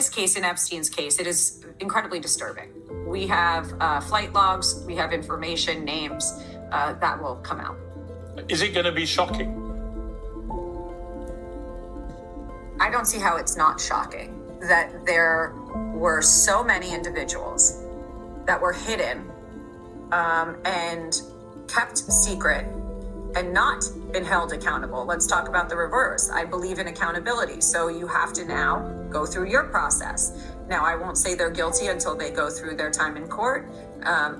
this case, in Epstein's case, it is incredibly disturbing. We have flight logs, we have information, names that will come out. Is it going to be shocking? I don't see how it's not shocking that there were so many individuals that were hidden and kept secret and not been held accountable. Let's talk about the reverse. I believe in accountability. So you have to now go through your process. Now, I won't say they're guilty until they go through their time in court.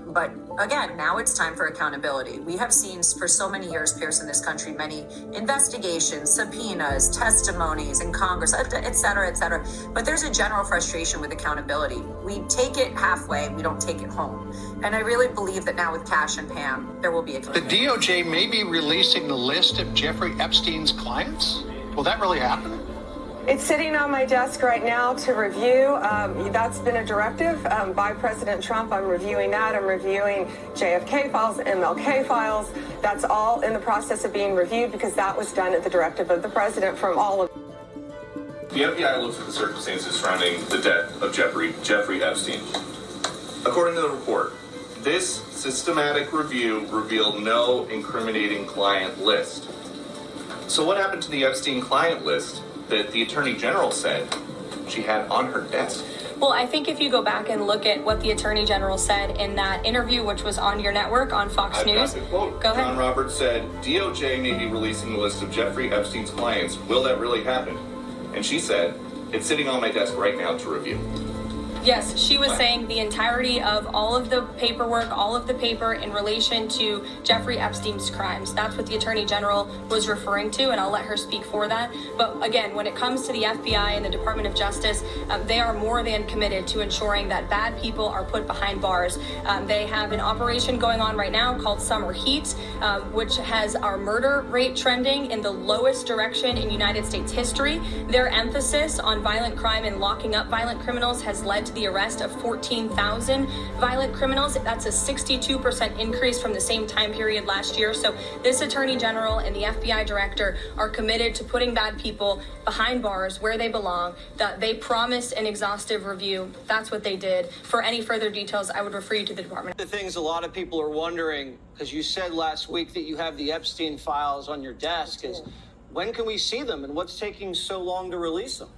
But again, now it's time for accountability. We have seen for so many years, Pierce, in this country, many investigations, subpoenas, testimonies in Congress, et cetera, et cetera. But there's a general frustration with accountability. We take it halfway, we don't take it home. And I really believe that now with Cash and Pam, there will be accountability. The DOJ may be releasing the list of Jeffrey Epstein's clients? Will that really happen? It's sitting on my desk right now to review. That's been a directive by President Trump. I'm reviewing that. I'm reviewing JFK files, MLK files. That's all in the process of being reviewed because that was done at the directive of the president from all of. The FBI looks at the circumstances surrounding the death of Jeffrey Epstein. According to the report, this systematic review revealed no incriminating client list. So what happened to the Epstein client list that the Attorney General said she had on her desk? Well, I think if you go back and look at what the Attorney General said in that interview, which was on your network on Fox News. Go ahead. John Roberts said, DOJ may be releasing the list of Jeffrey Epstein's clients. Will that really happen? And she said, it's sitting on my desk right now to review. Yes, she was saying the entirety of all of the paperwork, all of the paper in relation to Jeffrey Epstein's crimes. That's what the Attorney General was referring to, and I'll let her speak for that. But again, when it comes to the FBI and the Department of Justice, they are more than committed to ensuring that bad people are put behind bars. They have an operation going on right now called Summer Heat, which has our murder rate trending in the lowest direction in United States history. Their emphasis on violent crime and locking up violent criminals has led to the arrest of 14,000 violent criminals. That's a 62% increase from the same time period last year. So this Attorney General and the FBI Director are committed to putting bad people behind bars where they belong. That they promised an exhaustive review. That's what they did. For any further details, I would refer you to the department. The things a lot of people are wondering, because you said last week that you have the Epstein files on your desk, is when can we see them and what's taking so long to release them?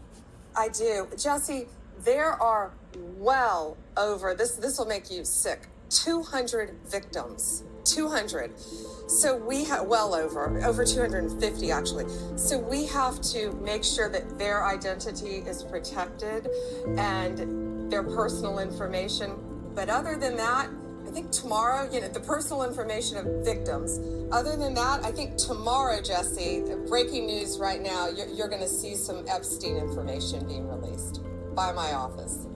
I do. Jesse, there are well over, this will make you sick, 200 victims. 200. So we have over 250 actually. So we have to make sure that their identity is protected and their personal information. But other than that, I think tomorrow, the personal information of victims. Other than that, I think tomorrow, Jesse, breaking news right now, you're going to see some Epstein information being released by my office.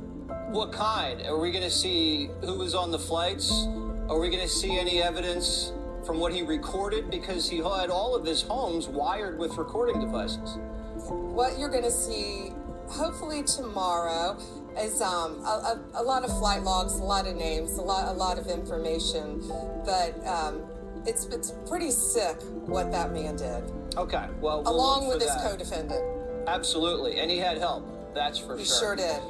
What kind? Are we going to see who was on the flights? Are we going to see any evidence from what he recorded? Because he had all of his homes wired with recording devices. What you're going to see, hopefully tomorrow, is a lot of flight logs, a lot of names, a lot of information. But it's pretty sick what that man did. Okay, well, we'll along with look his for that. co-defendant. Absolutely, and he had help. That's for He sure. sure did.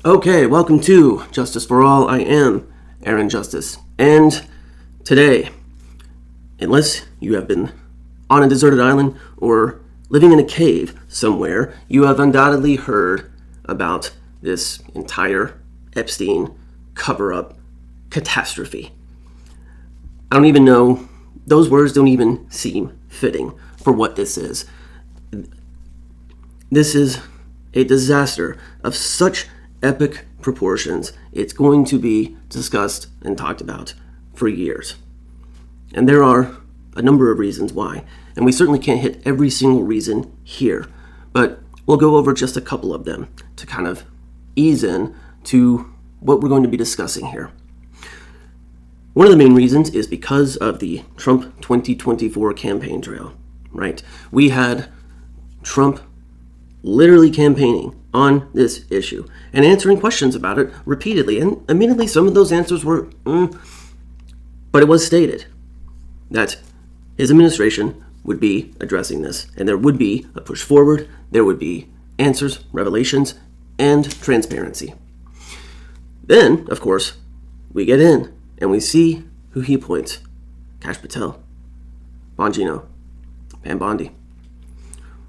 Okay, welcome to Justice for All. I am Aaron Justice. And today, unless you have been on a deserted island or living in a cave somewhere, you have undoubtedly heard about this entire Epstein cover-up catastrophe. I don't even know, those words don't even seem fitting for what this is. This is a disaster of such epic proportions. It's going to be discussed and talked about for years. And there are a number of reasons why. And we certainly can't hit every single reason here. But we'll go over just a couple of them to kind of ease in to what we're going to be discussing here. One of the main reasons is because of the Trump 2024 campaign trail, right? We had Trump literally campaigning on this issue and answering questions about it repeatedly. And admittedly, some of those answers were, but it was stated that his administration would be addressing this, and there would be a push forward, there would be answers, revelations, and transparency. Then, of course, we get in and we see who he appoints. Kash Patel, Bongino, and Bondi.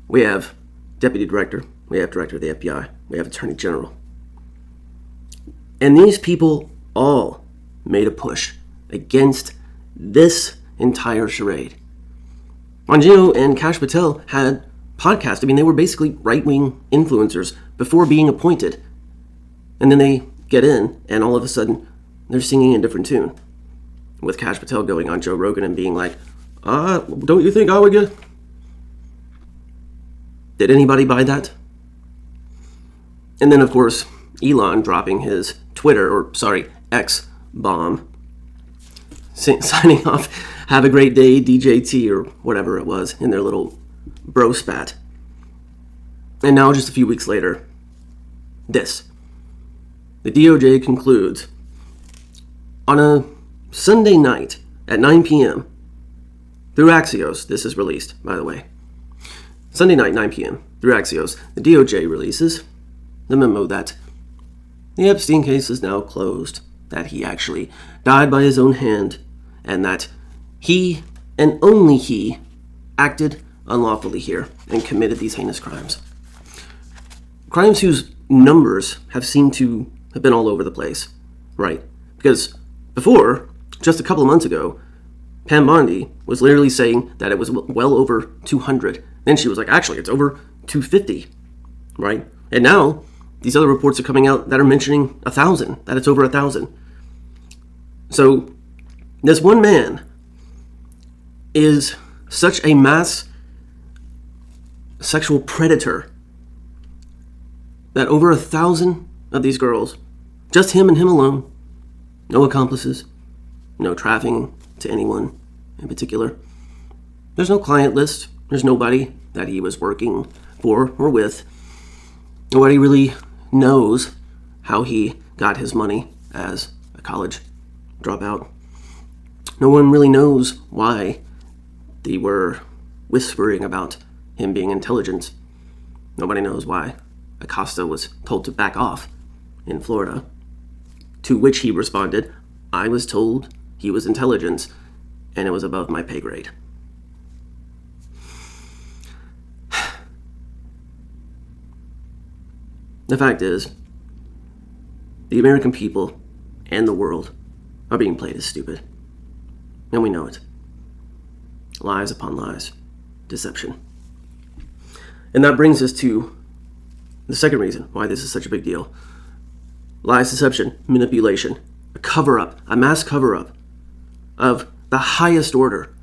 We have Deputy Director, we have Director of the FBI, we have Attorney General. And these people all made a push against this entire charade. Bongino and Kash Patel had podcasts. I mean, they were basically right-wing influencers before being appointed. And then they get in, and all of a sudden, they're singing a different tune. With Kash Patel going on Joe Rogan and being like, don't you think I would get... Did anybody buy that? And then, of course, Elon dropping his X bomb, signing off, have a great day, DJT, or whatever it was, in their little bro spat. And now, just a few weeks later, this. The DOJ concludes, on a Sunday night at 9 p.m., through Axios, this is released, by the way. Sunday night, 9 p.m., through Axios, the DOJ releases the memo that the Epstein case is now closed, that he actually died by his own hand, and that he, and only he, acted unlawfully here and committed these heinous crimes. Crimes whose numbers have seemed to have been all over the place, right? Because before, just a couple of months ago, Pam Bondi was literally saying that it was well over 200. Then she was like, actually, it's over 250, right? And now, these other reports are coming out that are mentioning 1,000, that it's over 1,000. So, this one man is such a mass sexual predator that over 1,000 of these girls, just him and him alone, no accomplices, no trafficking to anyone in particular. There's no client list. There's nobody that he was working for or with. Nobody really knows how he got his money as a college dropout. No one really knows why they were whispering about him being intelligent. Nobody knows why Acosta was told to back off in Florida. To which he responded, I was told he was intelligent and it was above my pay grade. The fact is, the American people and the world are being played as stupid. And we know it. Lies upon lies. Deception. And that brings us to the second reason why this is such a big deal. Lies, deception, manipulation. A cover-up, a mass cover-up of the highest order.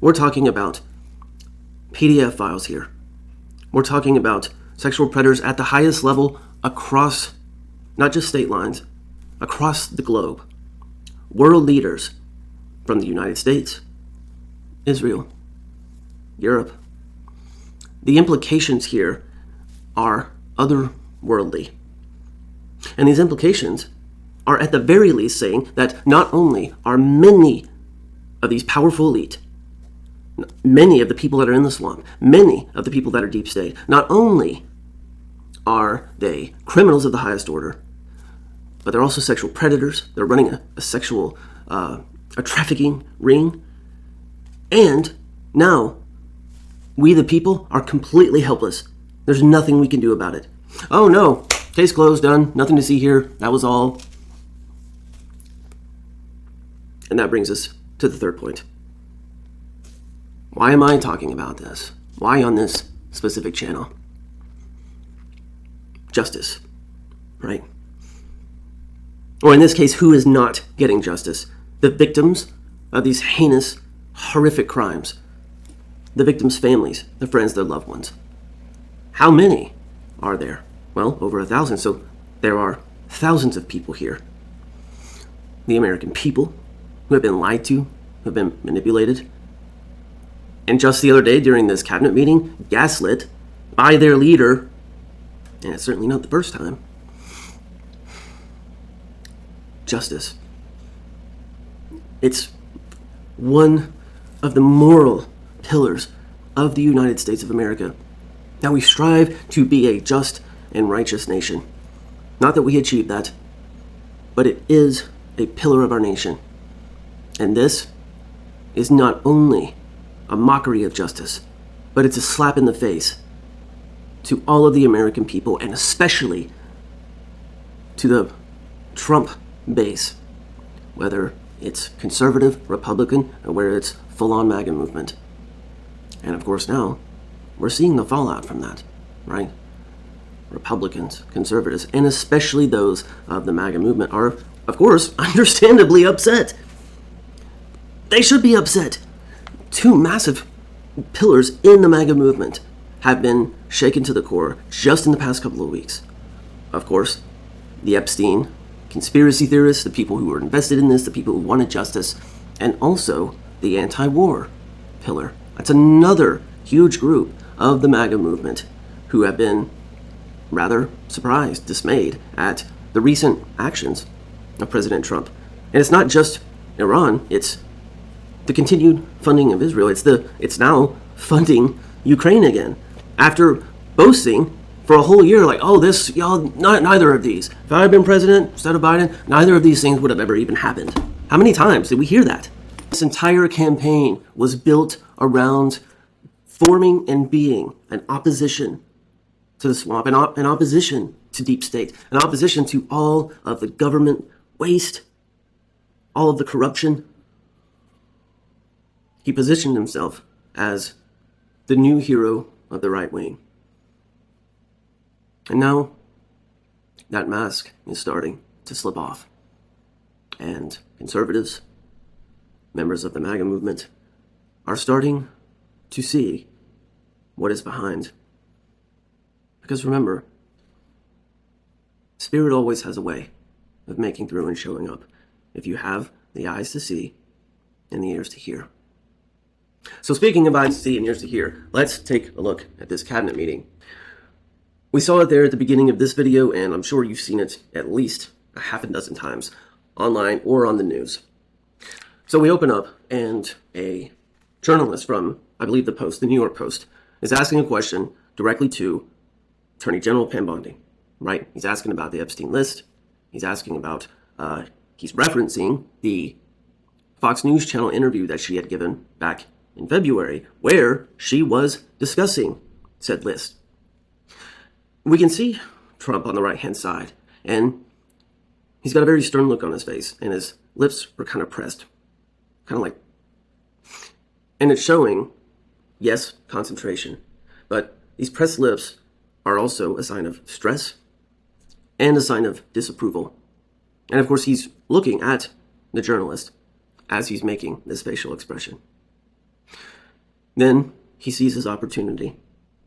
We're talking about PDF files here. We're talking about sexual predators at the highest level across, not just state lines, across the globe. World leaders from the United States, Israel, Europe. The implications here are otherworldly. And these implications are at the very least saying that not only are many of these powerful elite, many of the people that are in the swamp, many of the people that are deep state, not only are they criminals of the highest order, but they're also sexual predators. They're running a sexual a trafficking ring. And now, we the people are completely helpless. There's nothing we can do about it. Oh no, case closed, done, nothing to see here, that was all. And that brings us to the third point. Why am I talking about this? Why on this specific channel? Justice, right? Or in this case, who is not getting justice? The victims of these heinous, horrific crimes. The victims' families, the friends, their loved ones. How many are there? Well, over 1,000, so there are thousands of people here. The American people who have been lied to, who have been manipulated, and just the other day during this cabinet meeting, gaslit by their leader, and it's certainly not the first time. Justice. It's one of the moral pillars of the United States of America, that we strive to be a just and righteous nation. Not that we achieve that, but it is a pillar of our nation. And this is not only a mockery of justice, but it's a slap in the face to all of the American people, and especially to the Trump base, whether it's conservative, Republican, or whether it's full-on MAGA movement. And of course now, we're seeing the fallout from that, right? Republicans, conservatives, and especially those of the MAGA movement are, of course, understandably upset. They should be upset. Two massive pillars in the MAGA movement have been shaken to the core just in the past couple of weeks. Of course, the Epstein conspiracy theorists, the people who were invested in this, the people who wanted justice, and also the anti-war pillar. That's another huge group of the MAGA movement who have been rather surprised, dismayed at the recent actions of President Trump. And it's not just Iran, it's the continued funding of Israel. It's now funding Ukraine again. After boasting for a whole year, like, oh, neither of these. If I had been president instead of Biden, neither of these things would have ever even happened. How many times did we hear that? This entire campaign was built around forming and being an opposition to the swamp, an opposition to deep state, an opposition to all of the government waste, all of the corruption. He positioned himself as the new hero of the right wing. And now, that mask is starting to slip off. And conservatives, members of the MAGA movement, are starting to see what is behind. Because remember, spirit always has a way of making through and showing up if you have the eyes to see and the ears to hear. So speaking of eyes to see and ears to hear, let's take a look at this cabinet meeting. We saw it there at the beginning of this video, and I'm sure you've seen it at least a half a dozen times online or on the news. So we open up, and a journalist from, I believe, the Post, the New York Post, is asking a question directly to Attorney General Bondi, right? He's asking about the Epstein list. He's asking about, he's referencing the Fox News Channel interview that she had given back in February, where she was discussing said list. We can see Trump on the right-hand side, and he's got a very stern look on his face, and his lips are kind of pressed, kind of like, and it's showing, yes, concentration, but these pressed lips are also a sign of stress and a sign of disapproval. And of course, he's looking at the journalist as he's making this facial expression. Then he sees his opportunity,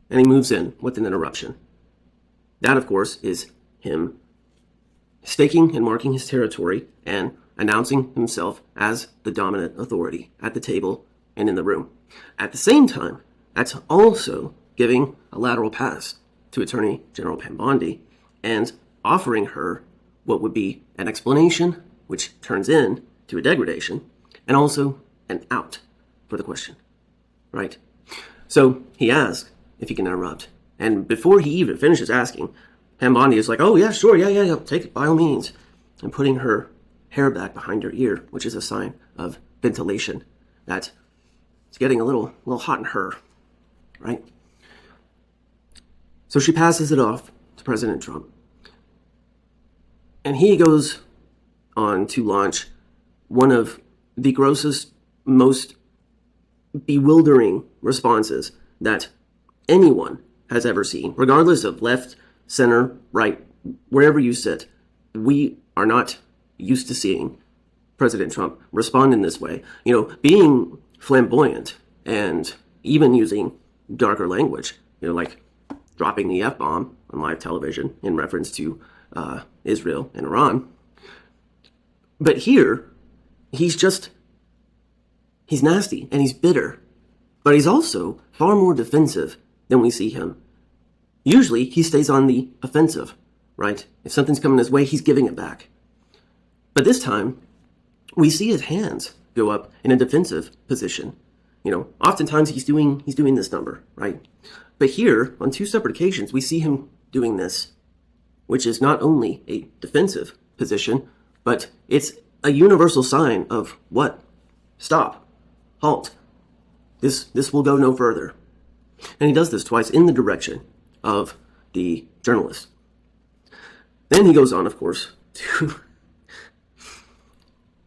and he moves in with an interruption. That, of course, is him staking and marking his territory and announcing himself as the dominant authority at the table and in the room. At the same time, that's also giving a lateral pass to Attorney General Bondi and offering her what would be an explanation, which turns into a degradation, and also an out for the question, right? So he asks if he can interrupt. And before he even finishes asking, Bondi is like, oh, yeah, sure, yeah, take it by all means. And putting her hair back behind her ear, which is a sign of ventilation, that it's getting a little hot in her, right? So she passes it off to President Trump. And he goes on to launch one of the grossest, most bewildering responses that anyone has ever seen, regardless of left, center, right, wherever you sit. We are not used to seeing President Trump respond in this way. You know, being flamboyant and even using darker language, like dropping the F-bomb on live television in reference to Israel and Iran. But here, he's nasty and he's bitter, but he's also far more defensive than we see him. Usually, he stays on the offensive, right? If something's coming his way, he's giving it back. But this time, we see his hands go up in a defensive position. Oftentimes he's doing this number, right? But here, on two separate occasions, we see him doing this, which is not only a defensive position, but it's a universal sign of what? Stop. Halt. This will go no further. And he does this twice in the direction of the journalist. Then he goes on, of course, to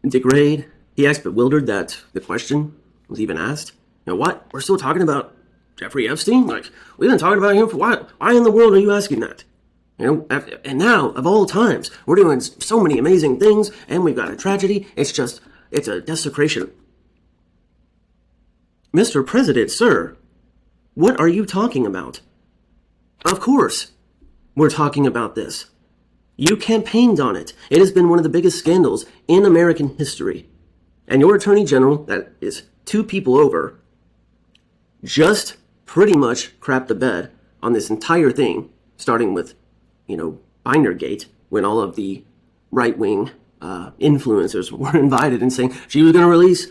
degrade. He acts bewildered that the question was even asked. What? We're still talking about Jeffrey Epstein? Like, we've been talking about him for what? Why in the world are you asking that? And now, of all times, we're doing so many amazing things, and we've got a tragedy. It's a desecration. Mr. President, sir, what are you talking about? Of course, we're talking about this. You campaigned on it. It has been one of the biggest scandals in American history. And your Attorney General, that is 2 people over, just pretty much crapped the bed on this entire thing, starting with, Bindergate, when all of the right-wing influencers were invited and saying she was going to release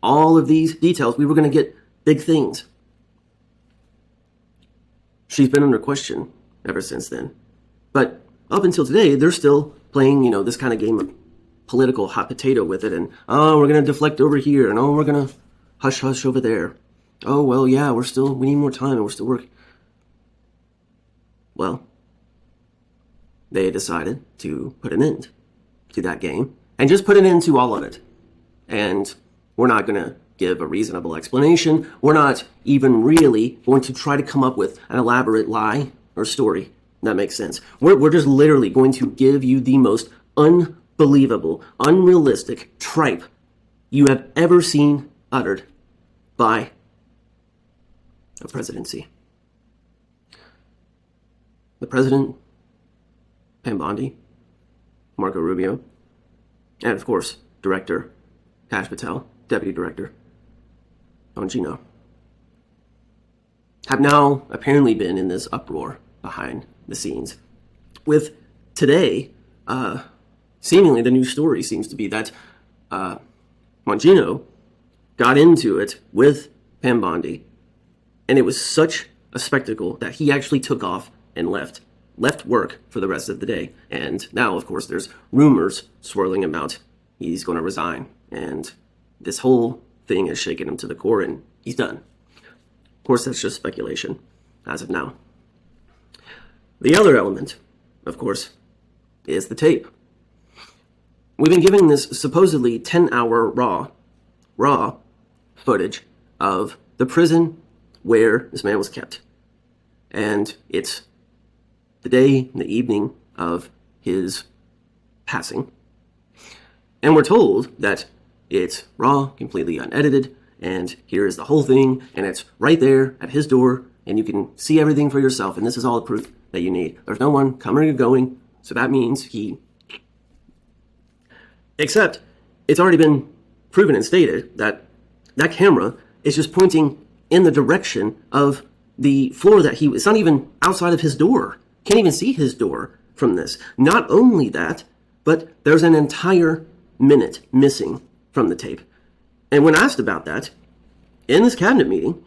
all of these details. We were going to get big things. She's been under question ever since then. But up until today, they're still playing, this kind of game of political hot potato with it. And, we're going to deflect over here. And, we're going to hush over there. Oh, well, yeah, we need more time and we're still working. Well, they decided to put an end to that game and just put an end to all of it. And we're not going to give a reasonable explanation. We're not even really going to try to come up with an elaborate lie or story. That makes sense. We're just literally going to give you the most unbelievable, unrealistic tripe you have ever seen uttered by a presidency. The president, Bondi, Marco Rubio, and of course, Director Kash Patel, Deputy Director Bongino, have now apparently been in this uproar behind the scenes. With today, seemingly the new story seems to be that Bongino got into it with Pam Bondi, and it was such a spectacle that he actually took off and left work for the rest of the day. And now, of course, there's rumors swirling about he's going to resign, and this whole thing has shaken him to the core, and he's done. Of course, that's just speculation as of now. The other element, of course, is the tape. We've been given this supposedly 10-hour raw footage of the prison where this man was kept. And it's the day and the evening of his passing. And we're told that it's raw, completely unedited, and here is the whole thing, and it's right there at his door, and you can see everything for yourself, and this is all the proof that you need. There's no one coming or going, so that means except it's already been proven and stated that that camera is just pointing in the direction of the floor that it's not even outside of his door. Can't even see his door from this. Not only that, but there's an entire minute missing from the tape. And when asked about that, in this cabinet meeting,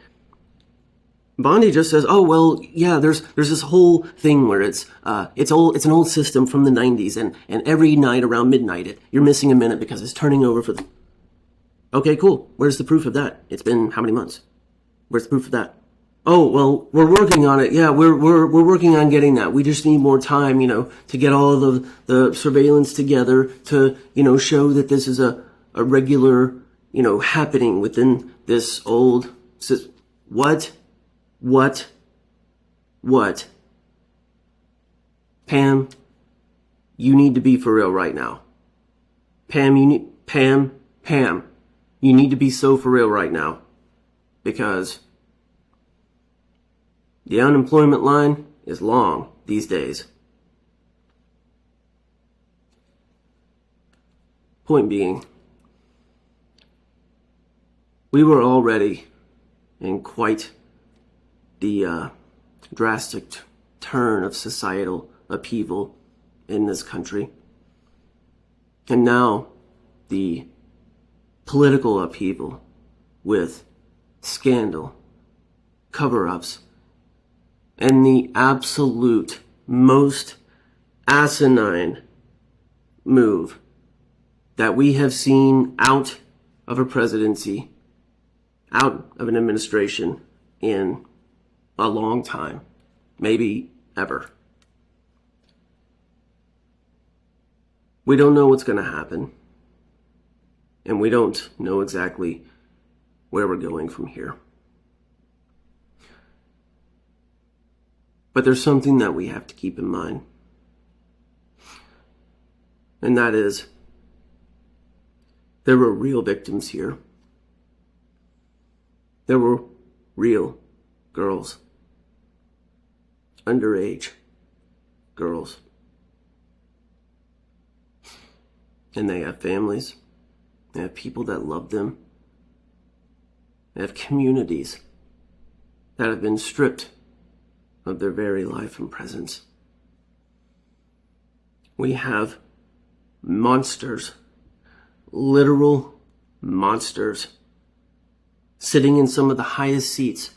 Bondi just says, "Oh well, yeah. There's this whole thing where it's an old system from the '90s, and every night around midnight, you're missing a minute because it's turning over for the." Okay, cool. Where's the proof of that? It's been how many months? Where's the proof of that? Oh well, we're working on it. Yeah, we're working on getting that. We just need more time, to get all of the surveillance together to show that this is a regular happening within this old system. What? Pam, you need to be for real right now. Pam, you need to be so for real right now. Because the unemployment line is long these days. Point being, we were already in quite the drastic turn of societal upheaval in this country. And now the political upheaval with scandal, cover-ups, and the absolute most asinine move that we have seen out of a presidency, out of an administration in a long time, maybe ever. We don't know what's going to happen, and we don't know exactly where we're going from here. But there's something that we have to keep in mind, and that is there were real victims here. There were real girls, underage girls. And they have families. They have people that love them. They have communities that have been stripped of their very life and presence. We have monsters, literal monsters, sitting in some of the highest seats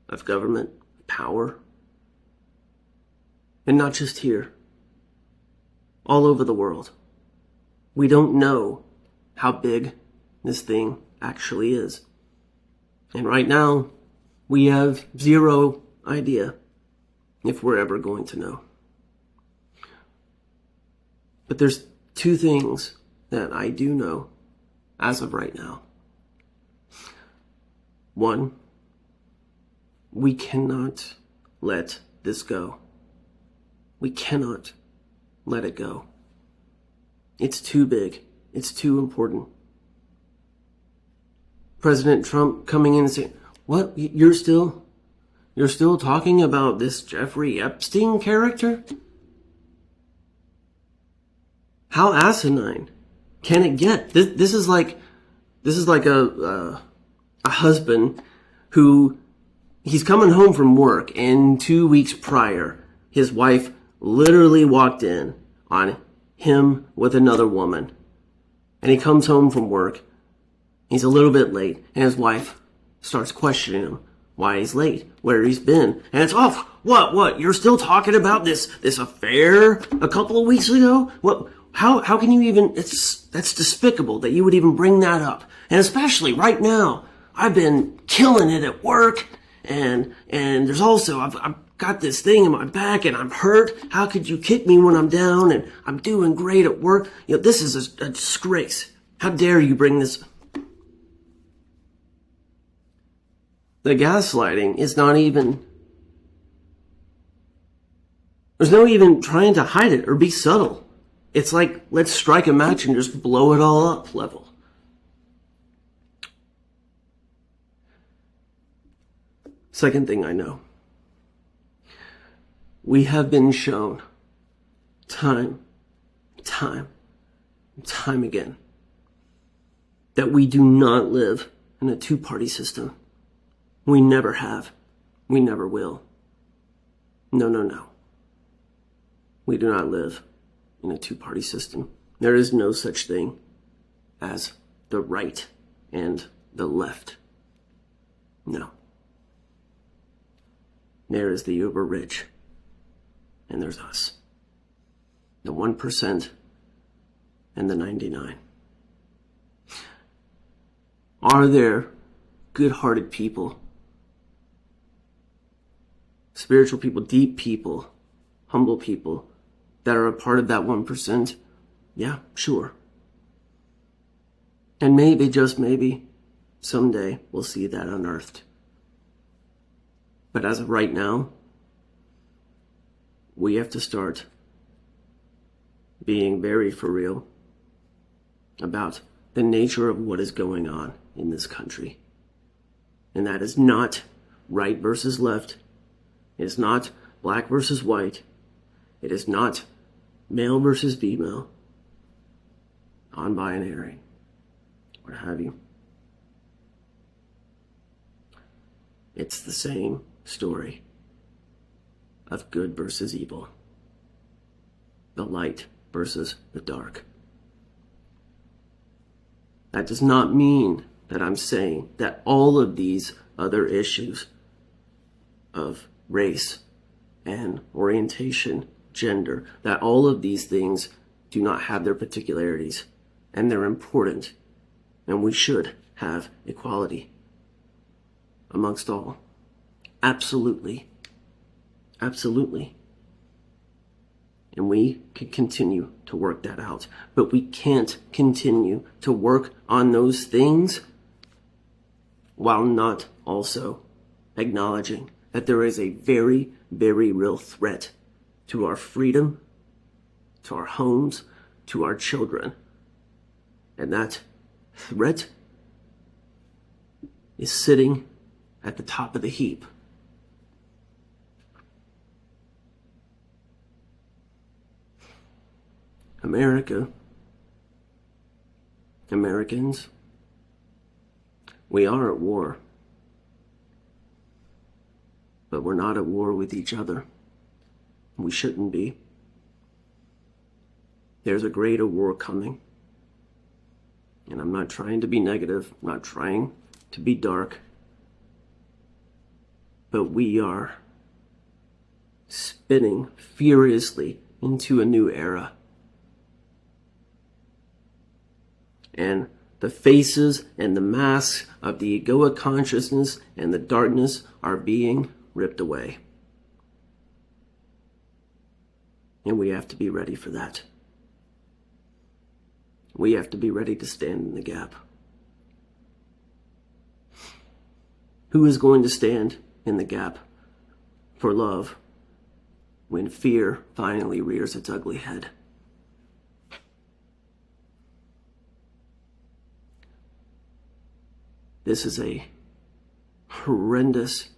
of government power. And not just here, all over the world. We don't know how big this thing actually is. And right now, we have zero idea if we're ever going to know. But there's two things that I do know as of right now. One, we cannot let this go. We cannot let it go. It's too big. It's too important. President Trump coming in and saying, what? You're still talking about this Jeffrey Epstein character? How asinine can it get? This is like a husband who he's coming home from work, and 2 weeks prior, his wife literally walked in on him with another woman. And he comes home from work. He's a little bit late, and his wife starts questioning him why he's late, where he's been. And it's, oh, what? You're still talking about this affair a couple of weeks ago? What? How can you even, that's despicable that you would even bring that up. And especially right now, I've been killing it at work, and there's also, I've got this thing in my back and I'm hurt. How could you kick me when I'm down and I'm doing great at work? You know, this is a disgrace. How dare you bring this? The gaslighting is not even, there's no even trying to hide it or be subtle. It's like, let's strike a match and just blow it all up level. Second thing I know. We have been shown time again that we do not live in a two-party system. We never have. We never will. No. We do not live in a two-party system. There is no such thing as the right and the left. No. There is the uber rich. And there's us. The 1% and the 99. Are there good-hearted people, spiritual people, deep people, humble people that are a part of that 1%? Yeah, sure. And maybe, just maybe, someday we'll see that unearthed. But as of right now, we have to start being very for real about the nature of what is going on in this country. And that is not right versus left. It is not black versus white. It is not male versus female. non-binary, what have you. It's the same story of good versus evil, the light versus the dark. That does not mean that I'm saying that all of these other issues of race and orientation, gender, that all of these things do not have their particularities, and they're important, and we should have equality amongst all. Absolutely. Absolutely. And we can continue to work that out. But we can't continue to work on those things while not also acknowledging that there is a very, very real threat to our freedom, to our homes, to our children. And that threat is sitting at the top of the heap. America, Americans, we are at war. But we're not at war with each other. We shouldn't be. There's a greater war coming. And I'm not trying to be negative, I'm not trying to be dark. But we are spinning furiously into a new era. And the faces and the masks of the egoic consciousness and the darkness are being ripped away. And we have to be ready for that. We have to be ready to stand in the gap. Who is going to stand in the gap for love when fear finally rears its ugly head? This is a horrendous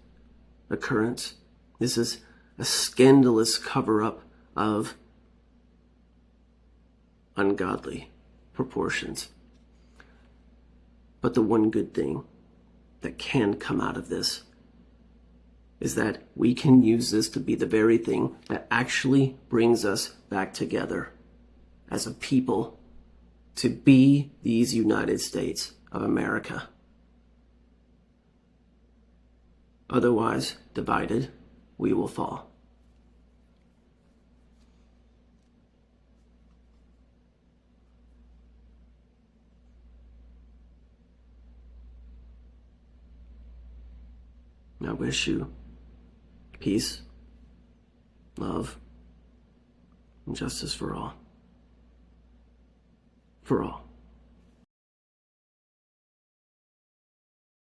occurrence. This is a scandalous cover-up of ungodly proportions. But the one good thing that can come out of this is that we can use this to be the very thing that actually brings us back together as a people to be these United States of America. Otherwise, divided, we will fall. I wish you peace, love, and justice for all. For all.